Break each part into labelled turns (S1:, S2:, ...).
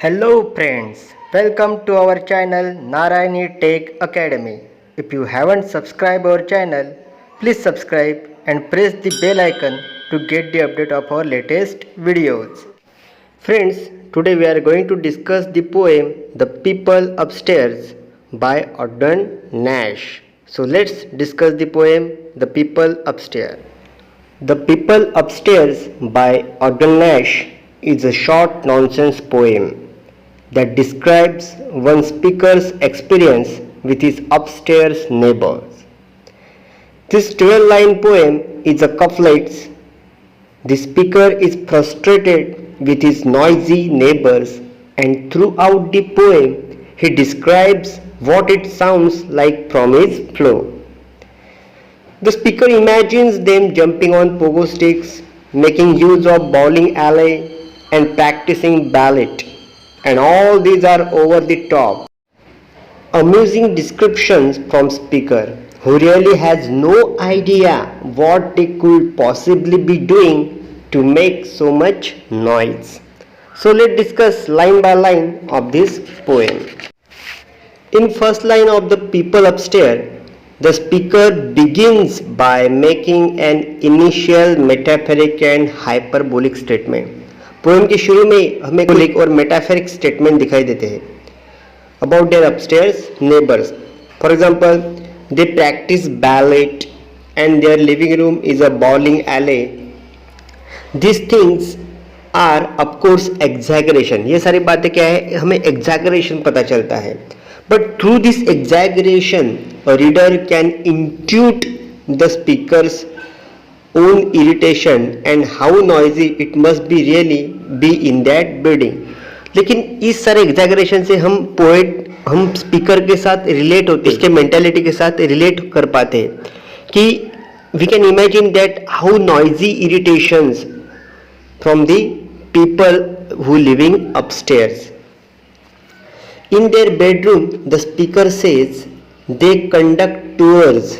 S1: Hello friends, welcome to our channel Narayani Tech Academy. If you haven't subscribed our channel, please subscribe and press the bell icon to get the update of our latest videos. Friends, today we are going to discuss the poem The People Upstairs by Ogden Nash. So let's discuss the poem The People Upstairs. The People Upstairs by Ogden Nash is a short nonsense poem that describes one speaker's experience with his upstairs neighbors. This 12-line poem is a couplet. The speaker is frustrated with his noisy neighbors, and throughout the poem he describes what it sounds like from his floor. The speaker imagines them jumping on pogo sticks, making use of bowling alley, and practicing ballet. And all these are over the top. Amusing descriptions from speaker who really has no idea what they could possibly be doing to make so much noise. So let's discuss line by line of this poem. In first line of The People Upstairs, the speaker begins by making an initial metaphoric and hyperbolic statement. Poem के शुरू में हमें एक और metaphoric statement दिखाई देते हैं about their upstairs neighbours. For example, they practice ballet and their living room is a bowling alley. This things are of course exaggeration. ये सारी बातें क्या है, हमें एग्जैगरेशन पता चलता है. But through this exaggeration a reader can Intuit the speakers own irritation and how noisy it must be really be in that building. लेकिन इस सारे एग्जैगरेशन से हम स्पीकर के साथ रिलेट होते हैं, इसके मेंटालिटी के साथ रिलेट कर पाते हैं कि we can imagine that how noisy irritations from the people who living upstairs. In their bedroom the speaker says they conduct tours.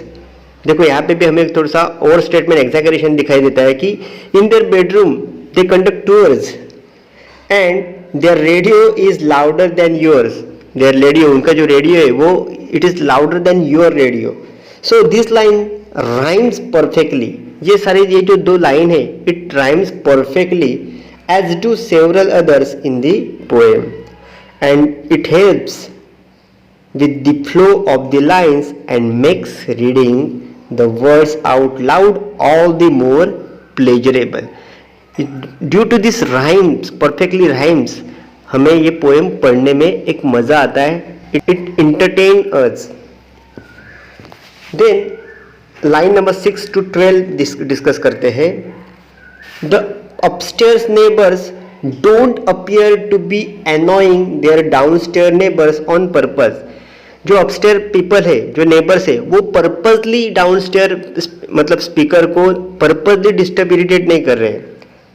S1: देखो यहाँ पे भी हमें थोड़ा सा ओवर स्टेटमेंट एग्जैगरेशन दिखाई देता है कि in their bedroom they conduct tours and their radio is louder than yours. Their radio, उनका जो रेडियो है वो it is louder than your radio. So this line rhymes perfectly. ये जो दो लाइन है it rhymes perfectly as do several others in the poem and it helps with the flow of the lines and makes reading the words out loud all the more pleasurable. Due to this rhymes, perfectly rhymes, हमें ये poem पढ़ने में एक मज़ा आता है. It entertain us. Then line number 6 to 12 discuss करते हैं. The upstairs neighbors don't appear to be annoying their downstairs neighbors on purpose. जो अपस्टेयर पीपल है, जो नेबर्स है, वो पर्पसली डाउनस्टेयर मतलब स्पीकर को पर्पसली डिस्टर्ब इरिटेट नहीं कर रहे हैं,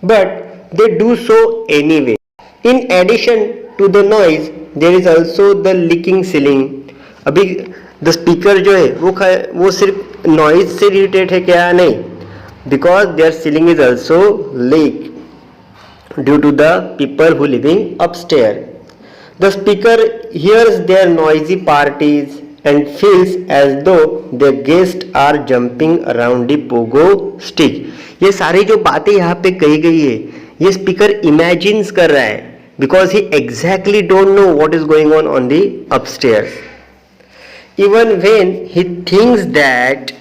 S1: but they do so anyway. In addition to the noise there is also the leaking ceiling. अभी द स्पीकर जो है वो सिर्फ नॉइज से इरिटेट है क्या? नहीं, because their ceiling is also leak due to the people who living upstair. The speaker hears their noisy parties and feels as though the guests are jumping around the pogo stick. ये सारी जो बातें यहाँ पे कही गई है ये स्पीकर इमेजिन्स कर रहा है because he exactly don't know what is going on the upstairs. Even when he thinks that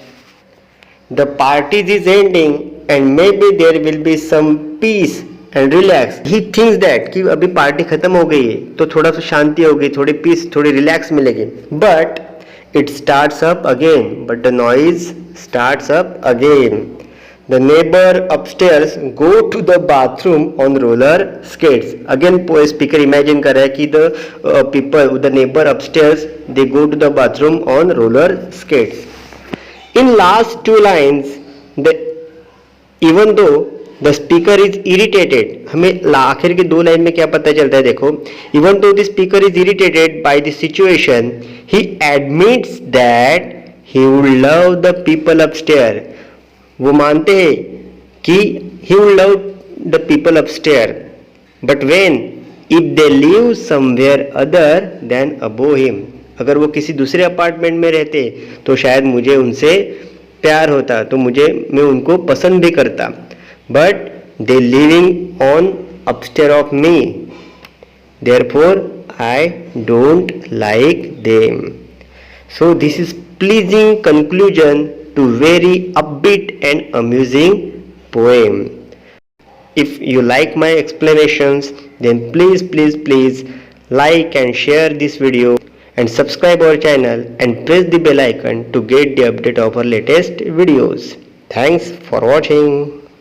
S1: the party is ending and maybe there will be some peace and relax, he thinks that कि अभी party खत्म हो गई है तो थोड़ा सा शांति होगी, थोड़ी पीस, थोड़ी रिलैक्स मिलेगी. But it starts up again, but the noise starts up again. The neighbour upstairs go to the bathroom on roller skates. Again speaker imagine कर रहा है कि the people, the neighbour upstairs they go to the bathroom on roller skates. In last two lines even though the speaker is irritated, हमें आखिर के दो line में क्या पता चलता है, देखो. Even though the speaker is irritated by the situation he admits that he would love the people upstair. वो मानते हैं कि he would love the people upstair, but when
S2: if they live somewhere other than above him, अगर वो किसी दूसरे apartment में रहते तो शायद मुझे उनसे प्यार होता, तो मैं उनको पसंद भी करता. But they living on upstair of me, therefore I don't like them. So this is pleasing conclusion to very upbeat and amusing poem. If you like my explanations, then please like and share this video and subscribe our channel and press the bell icon to get the update of our latest videos. Thanks for watching.